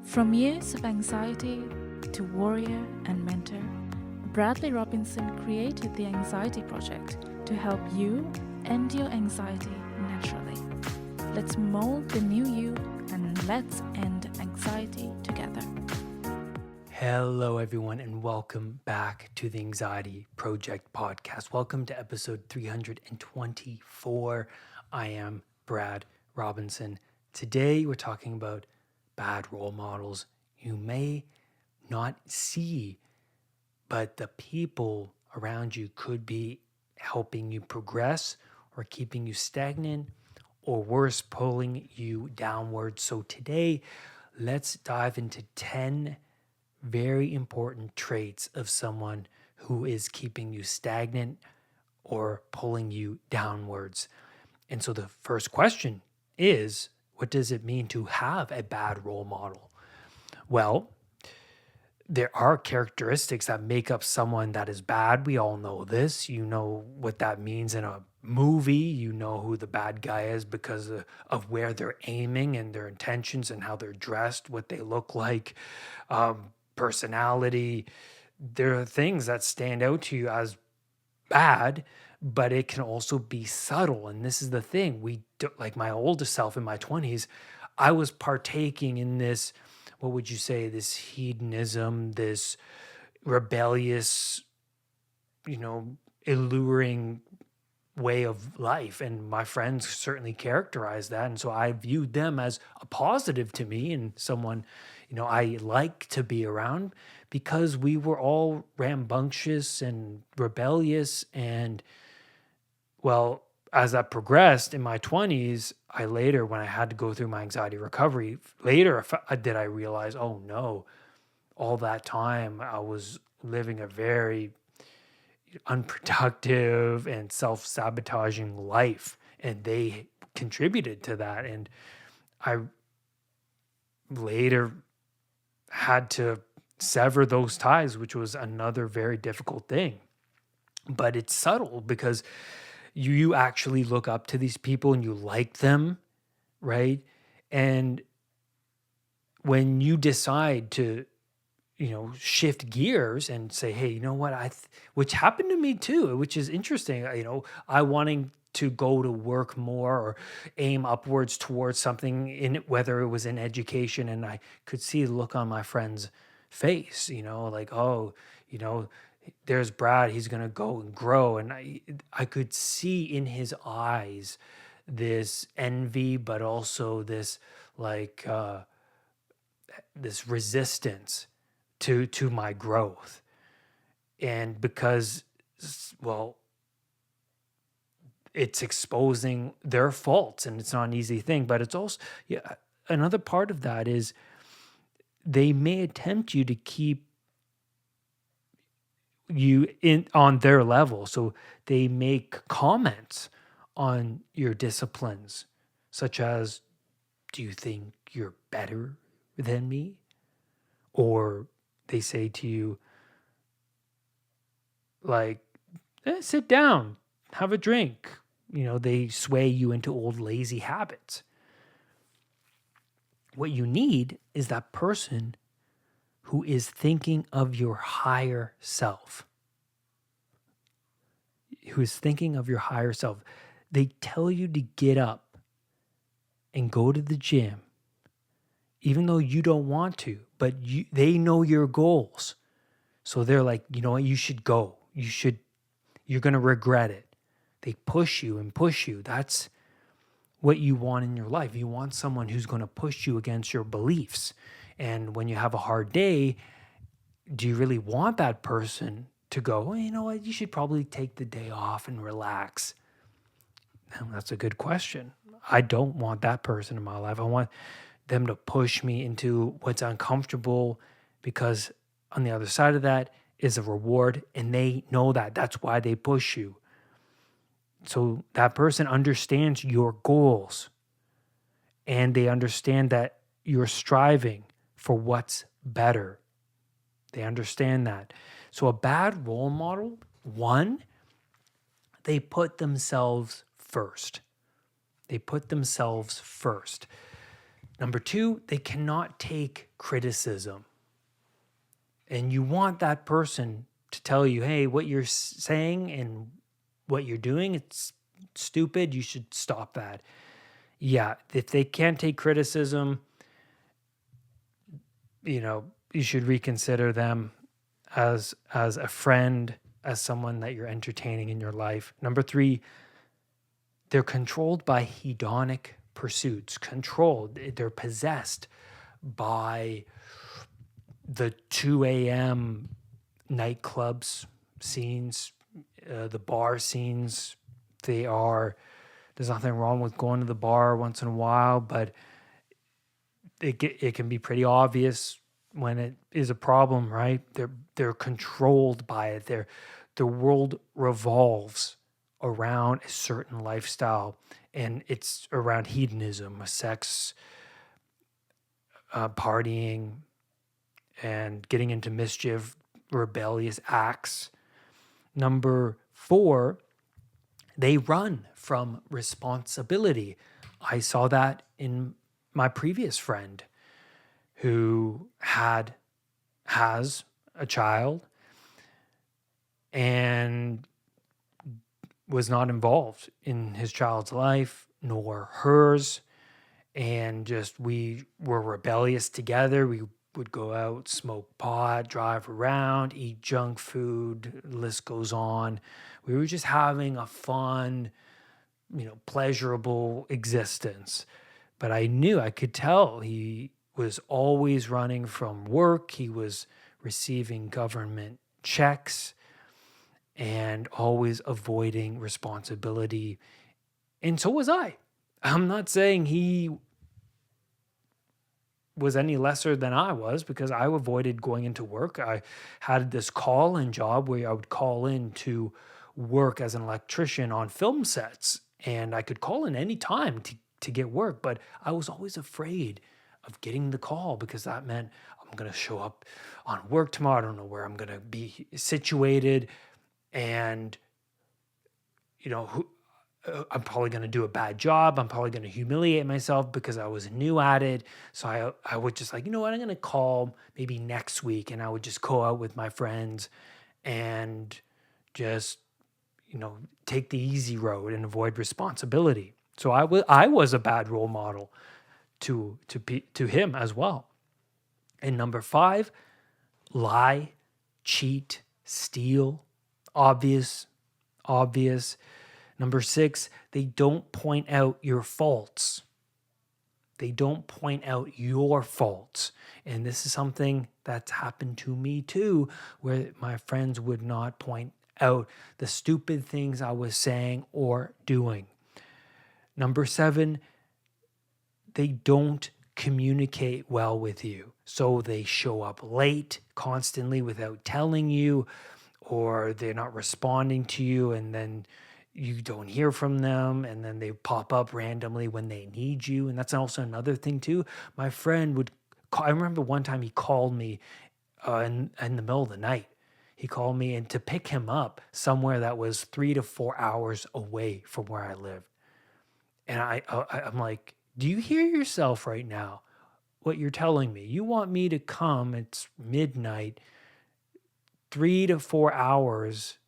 From years of anxiety to warrior and mentor, Bradley Robinson created the Anxiety Project to help you end your anxiety naturally. Let's mold the new you and let's end anxiety together. Hello, everyone, and welcome back to the Anxiety Project podcast. Welcome to episode 324. I am Brad Robinson. Today, we're talking about bad role models you may not see, but the people around you could be helping you progress or keeping you stagnant, or worse, pulling you downward. So today, let's dive into 10 very important traits of someone who is keeping you stagnant or pulling you downwards. And so the first question is, what does it mean to have a bad role model? Well, there are characteristics that make up someone that is bad. We all know this. You know what that means in a movie. You know who the bad guy is because of where they're aiming and their intentions and how they're dressed, what they look like, personality. There are things that stand out to you as bad, but it can also be subtle. And this is the thing. Like my oldest self in my 20s, I was partaking in this, what would you say, this hedonism, this rebellious, alluring way of life. And my friends certainly characterized that. And so I viewed them as a positive to me and someone, I like to be around because we were all rambunctious and rebellious. And well, as that progressed in my 20s, when I had to go through my anxiety recovery, did I realize, oh no, all that time I was living a very unproductive and self-sabotaging life, and they contributed to that. And I later had to sever those ties, which was another very difficult thing. But it's subtle because you actually look up to these people and you like them, right? And when you decide to shift gears and say, hey, you know what, which happened to me too, which is interesting, I wanting to go to work more or aim upwards towards something, in whether it was in education, and I could see the look on my friend's face, like, oh, there's Brad, he's going to go and grow. And I could see in his eyes this envy, but also this like this resistance to my growth. And because, well, it's exposing their faults, and it's not an easy thing, but it's also, another part of that is they may attempt you to keep you in on their level. So they make comments on your disciplines, such as, do you think you're better than me? Or they say to you, like, sit down, have a drink. They sway you into old lazy habits. What you need is that person who is thinking of your higher self. They tell you to get up and go to the gym, even though you don't want to, but they know your goals. So they're like, you know what, you should go. You're going to regret it. They push you and push you. That's what you want in your life. You want someone who's going to push you against your beliefs. And when you have a hard day, do you really want that person to go, well, you know what, you should probably take the day off and relax? Now, that's a good question. I don't want that person in my life. I want them to push me into what's uncomfortable, because on the other side of that is a reward, and they know that. That's why they push you. So that person understands your goals, and they understand that you're striving for what's better. They understand that. So a bad role model, one, they put themselves first. Number 2, they cannot take criticism. And you want that person to tell you, hey, what you're saying and what you're doing, it's stupid. You should stop that. Yeah, if they can't take criticism, you should reconsider them as a friend, as someone that you're entertaining in your life. Number 3, they're controlled by hedonic pursuits. Controlled. They're possessed by the 2 a.m. nightclubs scenes, the bar scenes. There's nothing wrong with going to the bar once in a while, but it can be pretty obvious when it is a problem, right? They're controlled by it. The world revolves around a certain lifestyle, and it's around hedonism, sex, partying, and getting into mischief, rebellious acts. Number 4, they run from responsibility. I saw that in my previous friend who has a child and was not involved in his child's life nor hers, and just we were rebellious together. We would go out, smoke pot, drive around, eat junk food, the list goes on. We were just having a fun, pleasurable existence. But I could tell he was always running from work. He was receiving government checks and always avoiding responsibility. And so was I. I'm not saying he was any lesser than I was, because I avoided going into work. I had this call-in job where I would call in to work as an electrician on film sets, and I could call in any time to get work, but I was always afraid of getting the call because that meant I'm going to show up on work tomorrow. I don't know where I'm going to be situated, and I'm probably going to do a bad job. I'm probably going to humiliate myself because I was new at it. So I would just I'm going to call maybe next week, and I would just go out with my friends and just, take the easy road and avoid responsibility. So I was a bad role model to him as well. And number 5, lie, cheat, steal, obvious. Number 6, they don't point out your faults. They don't point out your faults. And this is something that's happened to me too, where my friends would not point out the stupid things I was saying or doing. Number 7, they don't communicate well with you. So they show up late constantly without telling you, or they're not responding to you, and then you don't hear from them, and then they pop up randomly when they need you. And that's also another thing too. My friend would call, I remember one time he called me in the middle of the night. He called me, and to pick him up somewhere that was 3 to 4 hours away from where I lived. And I'm like, do you hear yourself right now? What you're telling me? You want me to come, it's midnight, 3 to 4 hours,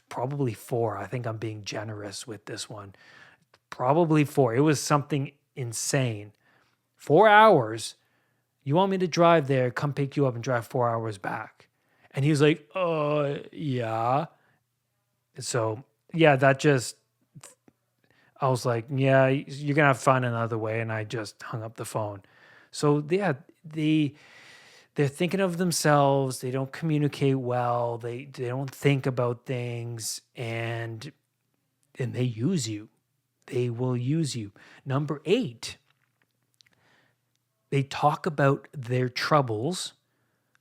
probably 4. I think I'm being generous with this one. Probably 4. It was something insane. 4 hours. You want me to drive there, come pick you up and drive 4 hours back? And he was like, yeah. So, yeah, I was like, yeah, you're going to have to find another way. And I just hung up the phone. So, yeah, they're thinking of themselves. They don't communicate well. They don't think about things, and they use you. They will use you. Number 8, they talk about their troubles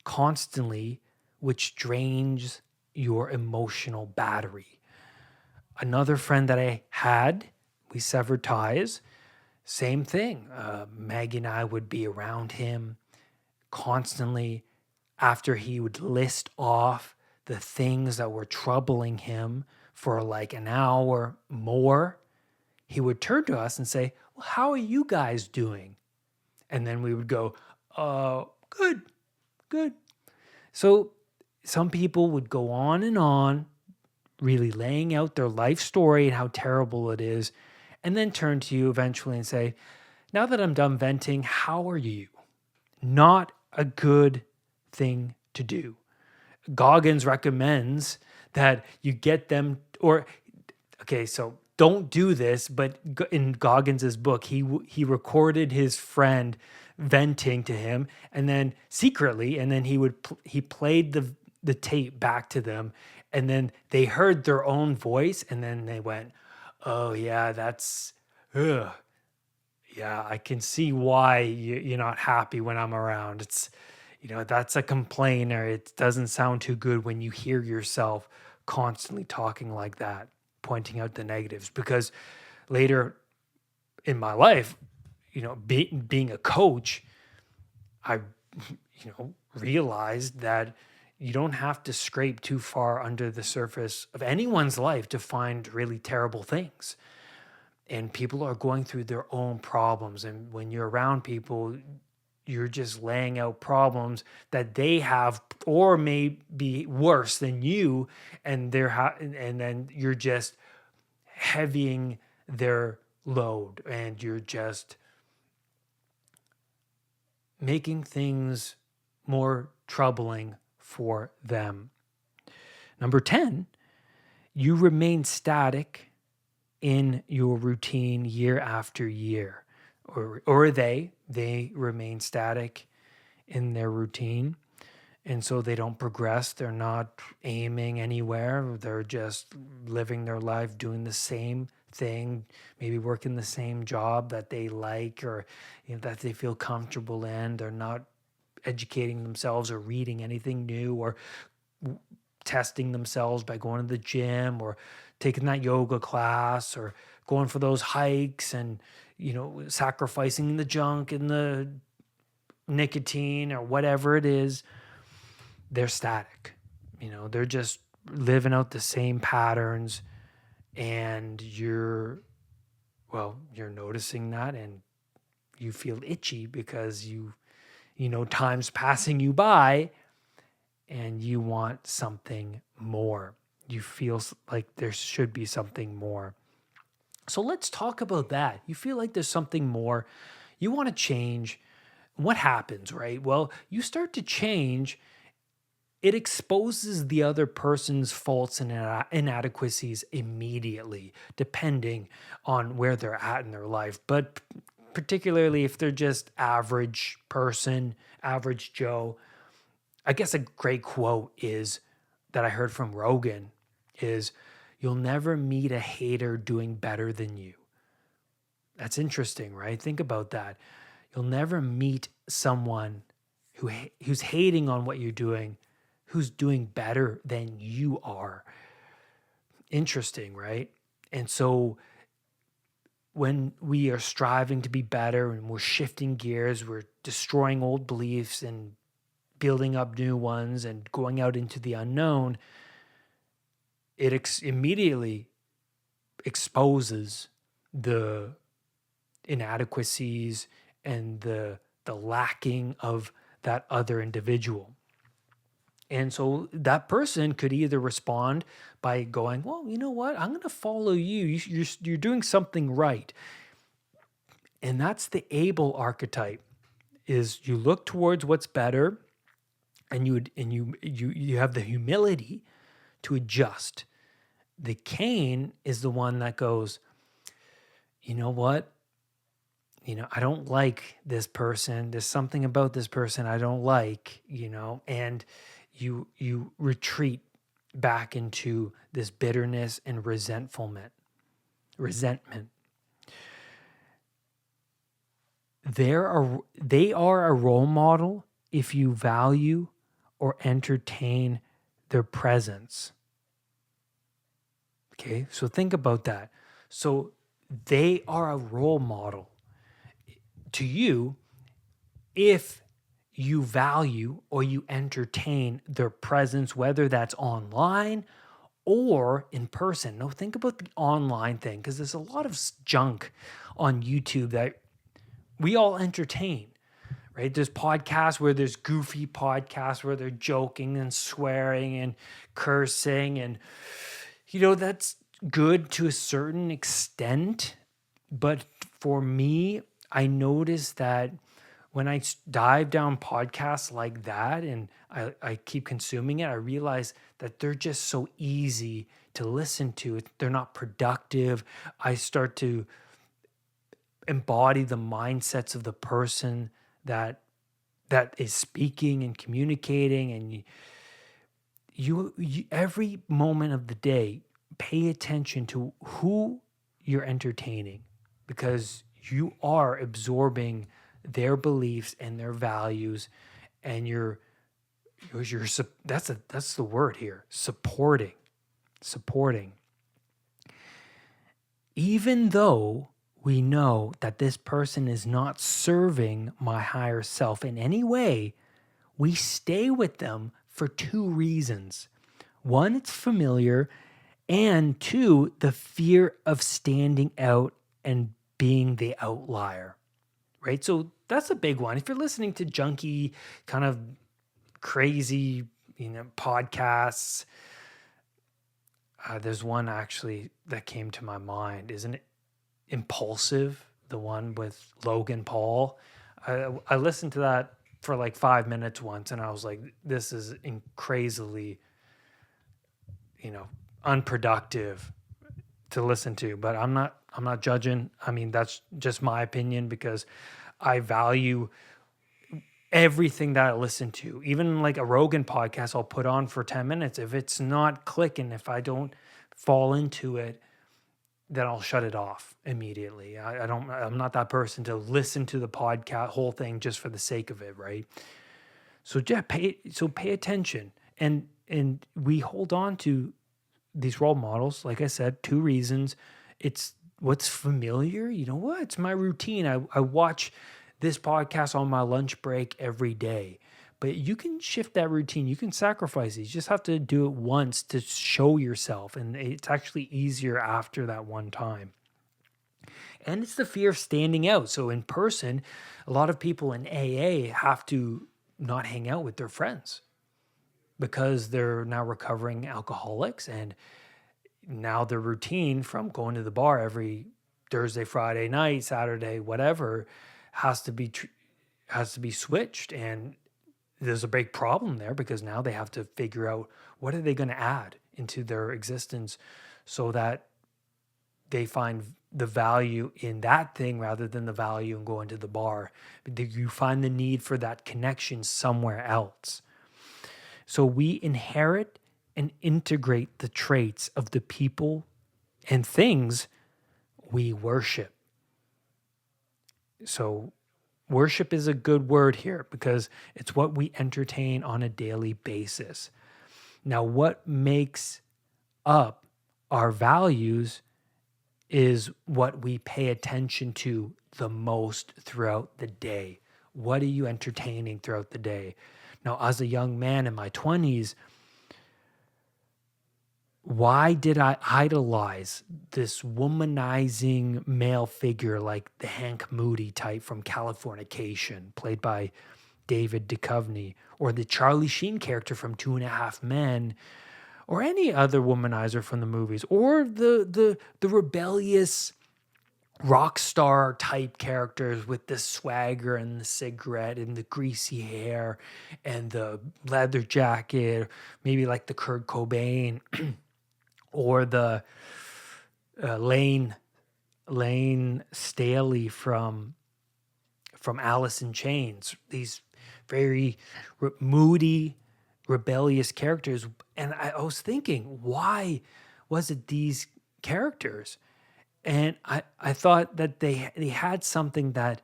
constantly, which drains your emotional battery. Another friend that I had, we severed ties. Same thing. Maggie and I would be around him constantly. After he would list off the things that were troubling him for like an hour more, he would turn to us and say, well, how are you guys doing? And then we would go, good, good. So some people would go on, really laying out their life story and how terrible it is, and then turn to you eventually and say, now that I'm done venting, how are you? Not a good thing to do. Goggins recommends that you get them, or okay, so don't do this, but in Goggins's book, he recorded his friend venting to him, and then secretly, and then he played the tape back to them, and then they heard their own voice, and then they went, "Oh yeah, that's, ugh, yeah, I can see why you're not happy when I'm around. It's, that's a complainer. It doesn't sound too good when you hear yourself constantly talking like that, pointing out the negatives." Because later in my life, being a coach, I, realized that you don't have to scrape too far under the surface of anyone's life to find really terrible things. And people are going through their own problems. And when you're around people, you're just laying out problems that they have or may be worse than you. And and then you're just heavying their load, and you're just making things more troubling for them. Number 10, you remain static in your routine year after year, or they remain static in their routine, and so they don't progress. They're not aiming anywhere. They're just living their life doing the same thing, maybe working the same job that they like, or that they feel comfortable in. They're not educating themselves or reading anything new, or testing themselves by going to the gym or taking that yoga class or going for those hikes and sacrificing the junk and the nicotine or whatever it is. They're static. They're just living out the same patterns, and you're noticing that, and you feel itchy because time's passing you by, and you want something more. You feel like there should be something more. So let's talk about that. You feel like there's something more. You want to change. What happens, right? Well, you start to change. It exposes the other person's faults and inadequacies immediately, depending on where they're at in their life. But particularly if they're just average person, average Joe, I guess a great quote is that I heard from Rogan is, "You'll never meet a hater doing better than you." That's interesting, right? Think about that. You'll never meet someone who's hating on what you're doing, who's doing better than you are. Interesting, right? And so when we are striving to be better and we're shifting gears, we're destroying old beliefs and building up new ones and going out into the unknown, it immediately exposes the inadequacies and the lacking of that other individual. And so that person could either respond by going, "Well, you know what? I'm going to follow you. You're doing something right." And that's the able archetype. Is you look towards what's better, and you have the humility to adjust. The Cain is the one that goes, "You know what? I don't like this person. There's something about this person I don't like, and you retreat back into this bitterness and resentment. They are a role model if you value or entertain their presence. Okay, so think about that. So they are a role model to you if you value or you entertain their presence, whether that's online or in person. Now, think about the online thing, because there's a lot of junk on YouTube that we all entertain. right? There's podcasts where there's goofy podcasts where they're joking and swearing and cursing. And, that's good to a certain extent. But for me, I noticed that when I dive down podcasts like that and I keep consuming it, I realize that they're just so easy to listen to. They're not productive. I start to embody the mindsets of the person that is speaking and communicating, and you every moment of the day pay attention to who you're entertaining, because you are absorbing their beliefs and their values, and that's the word here, supporting, even though we know that this person is not serving my higher self in any way. We stay with them for two reasons. One, it's familiar, and two, the fear of standing out and being the outlier, right? So that's a big one. If you're listening to junky, kind of crazy, podcasts, there's one actually that came to my mind. Isn't it Impulsive? The one with Logan Paul. I listened to that for like 5 minutes once, and I was like, this is crazily, unproductive to listen to. But I'm not judging. I mean, that's just my opinion, because I value everything that I listen to. Even like a Rogan podcast I'll put on for 10 minutes. If it's not clicking, if I don't fall into it, then I'll shut it off immediately. I'm not that person to listen to the podcast whole thing just for the sake of it, right? So yeah, pay attention. And we hold on to these role models, like I said, two reasons. It's what's familiar. You know what? It's my routine. I watch this podcast on my lunch break every day. But you can shift that routine. You can sacrifice it. You just have to do it once to show yourself. And it's actually easier after that one time. And it's the fear of standing out. So in person, a lot of people in AA have to not hang out with their friends because they're now recovering alcoholics. And now their routine from going to the bar every Thursday, Friday night, Saturday, whatever, has to be switched. And there's a big problem there, because now they have to figure out what are they going to add into their existence so that they find the value in that thing rather than the value in going to the bar. You find the need for that connection somewhere else. So we inherit and integrate the traits of the people and things we worship. So worship is a good word here, because it's what we entertain on a daily basis. Now, what makes up our values is what we pay attention to the most throughout the day. What are you entertaining throughout the day? Now, as a young man in my 20s, why did I idolize this womanizing male figure like the Hank Moody type from Californication, played by David Duchovny, or the Charlie Sheen character from Two and a Half Men, or any other womanizer from the movies, or the rebellious rock star type characters with the swagger and the cigarette and the greasy hair and the leather jacket, maybe like the Kurt Cobain or the Lane Staley from Alice in Chains. These very moody, rebellious characters. And I was thinking, why was it these characters? And I thought that they had something that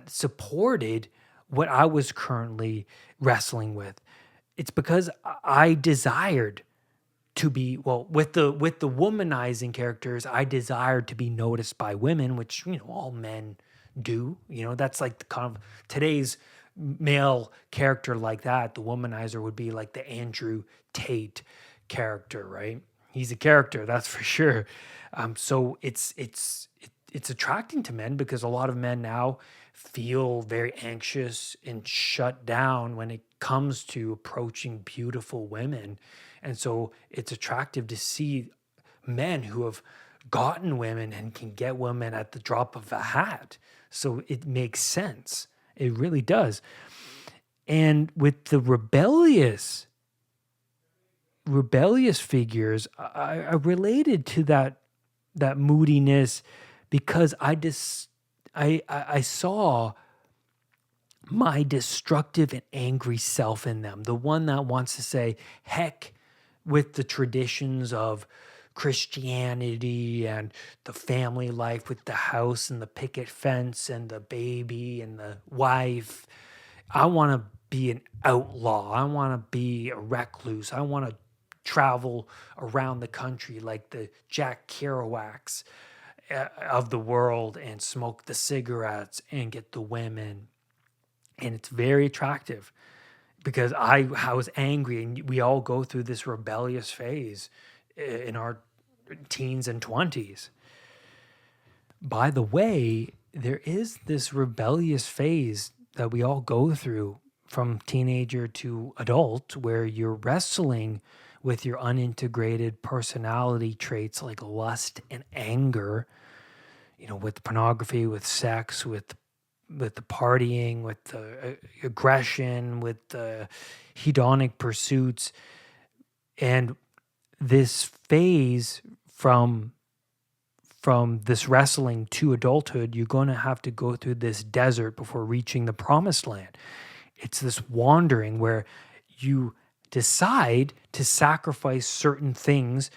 supported what I was currently wrestling with. It's because I desired to be, well, with the womanizing characters, I desired to be noticed by women, which all men do. That's like the kind of today's male character like that. The womanizer would be like the Andrew Tate character, right? He's a character, that's for sure. So it's attracting to men, because a lot of men now feel very anxious and shut down when it comes to approaching beautiful women. And so it's attractive to see men who have gotten women and can get women at the drop of a hat. So it makes sense. It really does. And with the rebellious figures, I related to that moodiness because I saw my destructive and angry self in them, the one that wants to say heck with the traditions of Christianity and the family life with the house and the picket fence and the baby and the wife. I want to be an outlaw. I want to be a recluse. I want to travel around the country like the Jack Kerouacs of the world and smoke the cigarettes and get the women. And it's very attractive because I was angry, and we all go through this rebellious phase in our teens and 20s. By the way, there is this rebellious phase that we all go through from teenager to adult where you're wrestling with your unintegrated personality traits like lust and anger, with pornography, with sex, with the partying, with the aggression, with the hedonic pursuits. And this phase from this wrestling to adulthood, you're going to have to go through this desert before reaching the promised land. It's this wandering where you decide to sacrifice certain things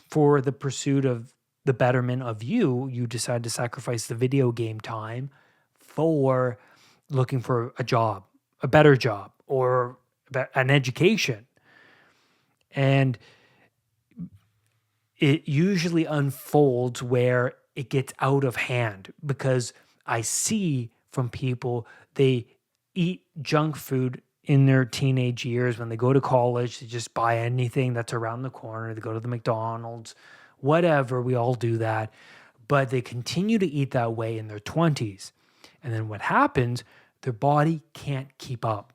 for the pursuit of the betterment of you. You decide to sacrifice the video game time for looking for a job, a better job, or an education. And it usually unfolds where it gets out of hand because I see from people, they eat junk food in their teenage years. When they go to college, they just buy anything that's around the corner. They go to the McDonald's, whatever. We all do that. But they continue to eat that way in their 20s. And then what happens, their body can't keep up.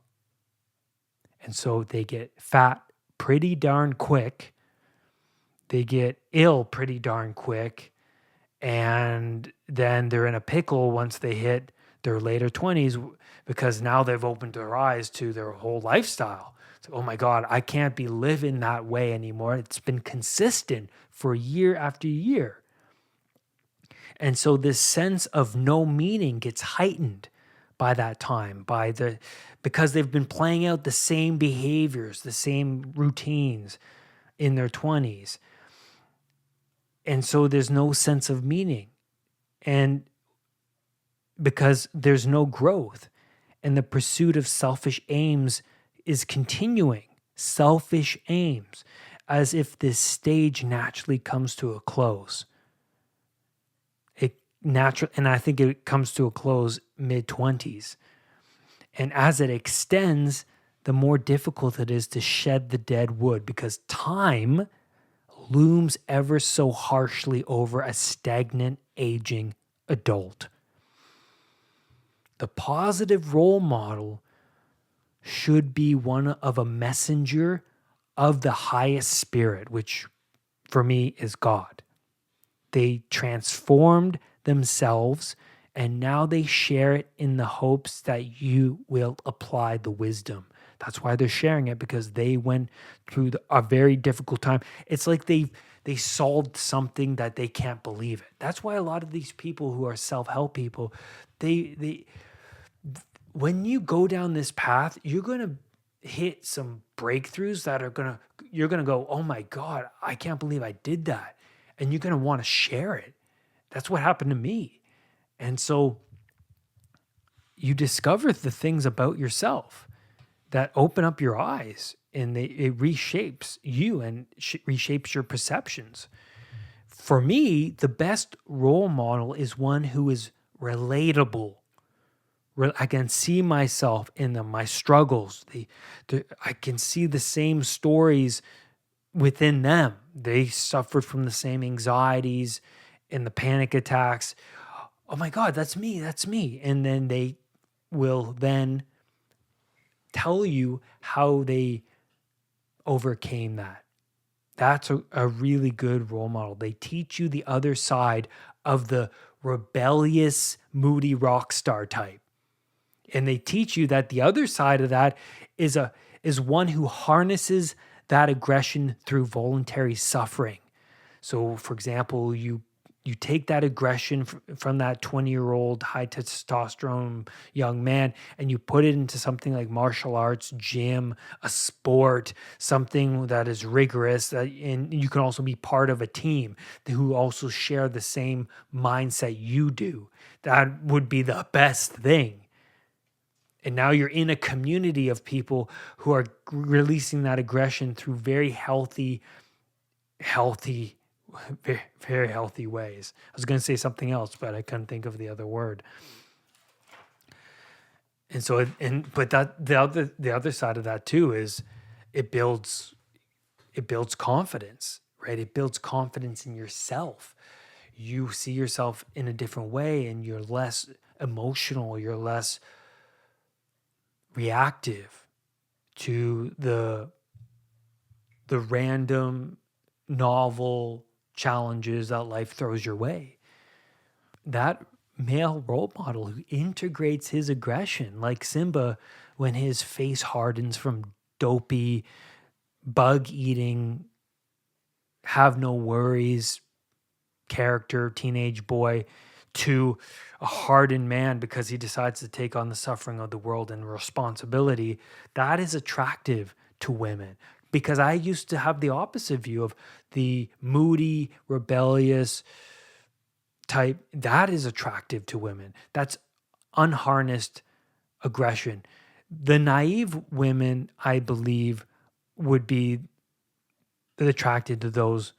And so they get fat pretty darn quick. They get ill pretty darn quick. And then they're in a pickle once they hit their later 20s because now they've opened their eyes to their whole lifestyle. It's like, oh my God, I can't be living that way anymore. It's been consistent for year after year. And so this sense of no meaning gets heightened by that time, because they've been playing out the same behaviors, the same routines in their 20s. And so there's no sense of meaning. And because there's no growth, and the pursuit of selfish aims is continuing. Selfish aims, as if this stage naturally comes to a close. And I think it comes to a close mid-20s. And as it extends, the more difficult it is to shed the dead wood, because time looms ever so harshly over a stagnant, aging adult. The positive role model should be one of a messenger of the highest spirit, which for me is God. They transformed themselves, and now they share it in the hopes that you will apply the wisdom. That's why they're sharing it, because they went through a very difficult time. It's like they solved something that they can't believe it. That's why a lot of these people who are self-help people, they when you go down this path, you're going to hit some breakthroughs that you're going to go, oh my God, I can't believe I did that. And you're going to want to share it. That's what happened to me. And so you discover the things about yourself that open up your eyes, and it reshapes you and reshapes your perceptions. For me, the best role model is one who is relatable. I can see myself in them, my struggles. I can see the same stories within them. They suffered from the same anxieties and the panic attacks. oh my God, that's me, that's me. And then they will then tell you how they overcame that. That's a really good role model. They teach you the other side of the rebellious, moody rock star type. And they teach you that the other side of that is one who harnesses that aggression through voluntary suffering. So, for example, you take that aggression from that 20-year-old high testosterone young man and you put it into something like martial arts, gym, a sport, something that is rigorous. And you can also be part of a team who also share the same mindset you do. That would be the best thing. And now you're in a community of people who are releasing that aggression through very healthy, very, very healthy ways. I was going to say something else, but I couldn't think of the other word. And so, but that the other side of that too is it builds confidence, right? It builds confidence in yourself. You see yourself in a different way, and you're less emotional. You're less reactive to the random novel challenges that life throws your way. That male role model who integrates his aggression, like Simba, when his face hardens from dopey, bug eating, have no worries character, teenage boy, to a hardened man because he decides to take on the suffering of the world and responsibility, that is attractive to women. Because I used to have the opposite view of the moody, rebellious type. That is attractive to women. That's unharnessed aggression. The naive women, I believe, would be attracted to those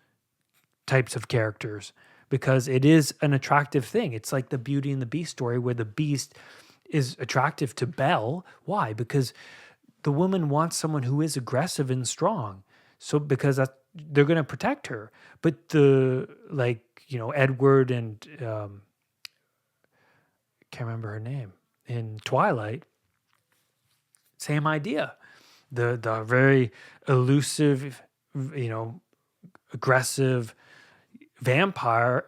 types of characters because it is an attractive thing. It's like the Beauty and the Beast story where the beast is attractive to Belle. Why? Because the woman wants someone who is aggressive and strong. So because they're going to protect her. But Edward and can't remember her name in Twilight, same idea. The very elusive, aggressive vampire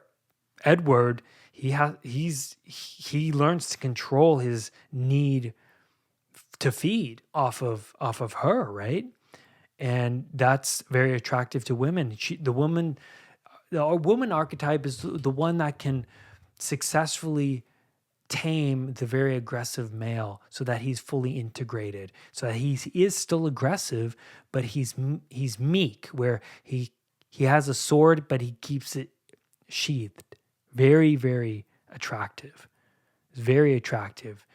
Edward, he learns to control his need to feed off of her, right? And that's very attractive to women. The woman archetype is the one that can successfully tame the very aggressive male so that he's fully integrated, so that he is still aggressive, but he's meek, where he has a sword, but he keeps it sheathed. Very, very attractive. Very attractive.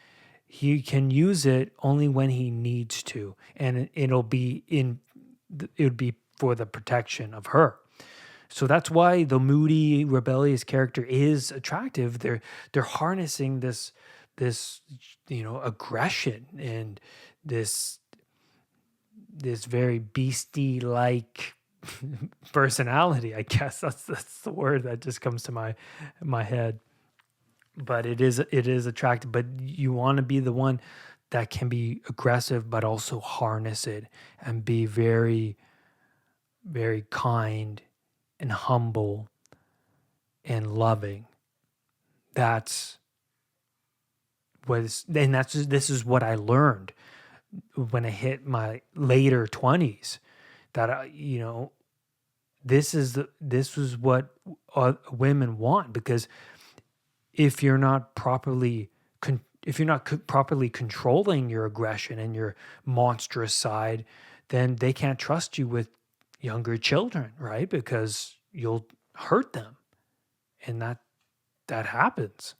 He can use it only when he needs to, and it would be for the protection of her. So that's why the moody, rebellious character is attractive. They're harnessing this aggression and this very beastie like personality. I guess that's the word that just comes to my head. But it is attractive. But you want to be the one that can be aggressive, but also harness it and be very, very kind and humble and loving. This is what I learned when I hit my later 20s, that this is what women want. Because if you're not properly controlling your aggression and your monstrous side, then they can't trust you with younger children, right? Because you'll hurt them, and that happens.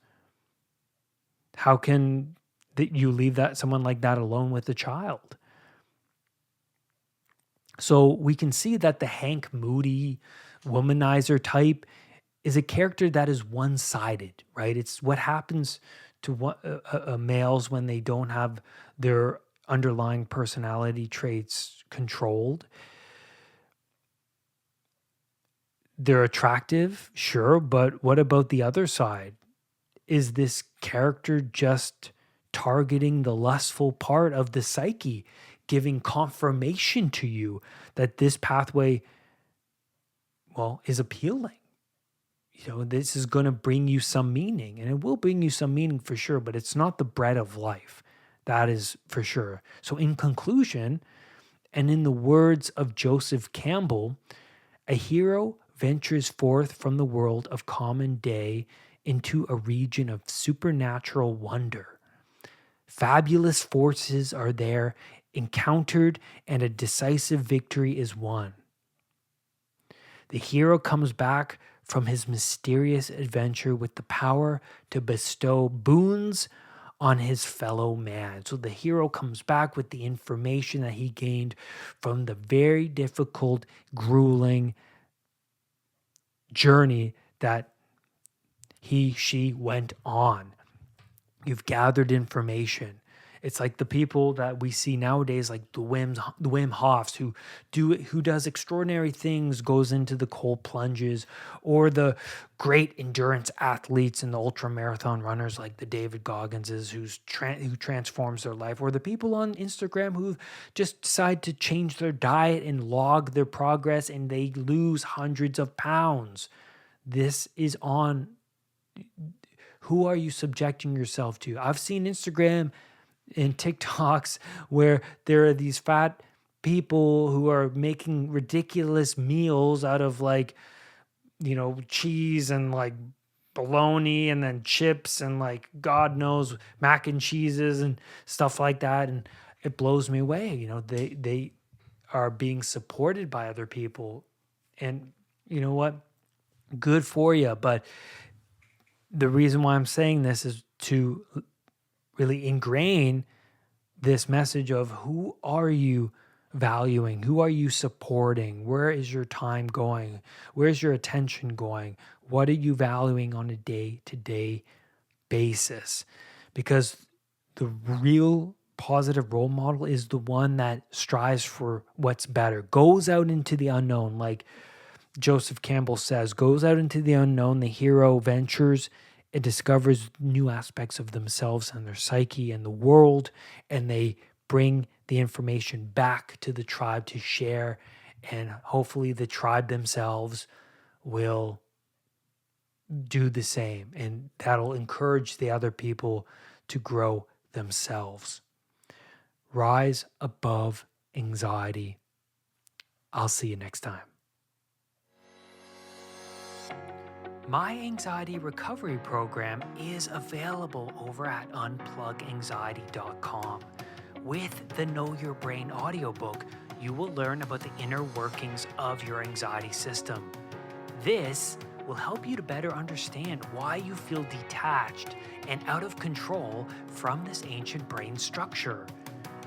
How can you leave someone like that alone with a child? So we can see that the Hank Moody womanizer type is a character that is one-sided, right? It's what happens to males when they don't have their underlying personality traits controlled. They're attractive, sure, but what about the other side? is this character just targeting the lustful part of the psyche, giving confirmation to you that this pathway, well, is appealing? This is going to bring you some meaning, and it will bring you some meaning for sure, but it's not the bread of life. That is for sure. So in conclusion, and in the words of Joseph Campbell, a hero ventures forth from the world of common day into a region of supernatural wonder. Fabulous forces are there encountered, and a decisive victory is won. The hero comes back from his mysterious adventure with the power to bestow boons on his fellow man. So the hero comes back with the information that he gained from the very difficult, grueling journey that she went on. You've gathered information. It's like the people that we see nowadays, like the Wim Hofs, who does extraordinary things, goes into the cold plunges, or the great endurance athletes and the ultra marathon runners like the David Gogginses, who transforms their life, or the people on Instagram who just decide to change their diet and log their progress and they lose hundreds of pounds. This is on. Who are you subjecting yourself to? I've seen Instagram and TikToks where there are these fat people who are making ridiculous meals out of cheese and bologna and then chips and God knows mac and cheeses and stuff like that. And it blows me away. They are being supported by other people, and you know what? Good for you. But the reason why I'm saying this is to really ingrain this message of who are you valuing? Who are you supporting? Where is your time going? Where's your attention going? What are you valuing on a day-to-day basis? Because the real positive role model is the one that strives for what's better, goes out into the unknown, like Joseph Campbell says, goes out into the unknown. The hero ventures and discovers new aspects of themselves and their psyche and the world, and they bring the information back to the tribe to share, and hopefully the tribe themselves will do the same, and that'll encourage the other people to grow themselves. Rise above anxiety. I'll see you next time. My anxiety recovery program is available over at unpluganxiety.com. With the Know Your Brain audiobook, you will learn about the inner workings of your anxiety system. This will help you to better understand why you feel detached and out of control from this ancient brain structure.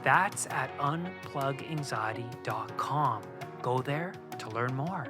That's at unpluganxiety.com. Go there to learn more.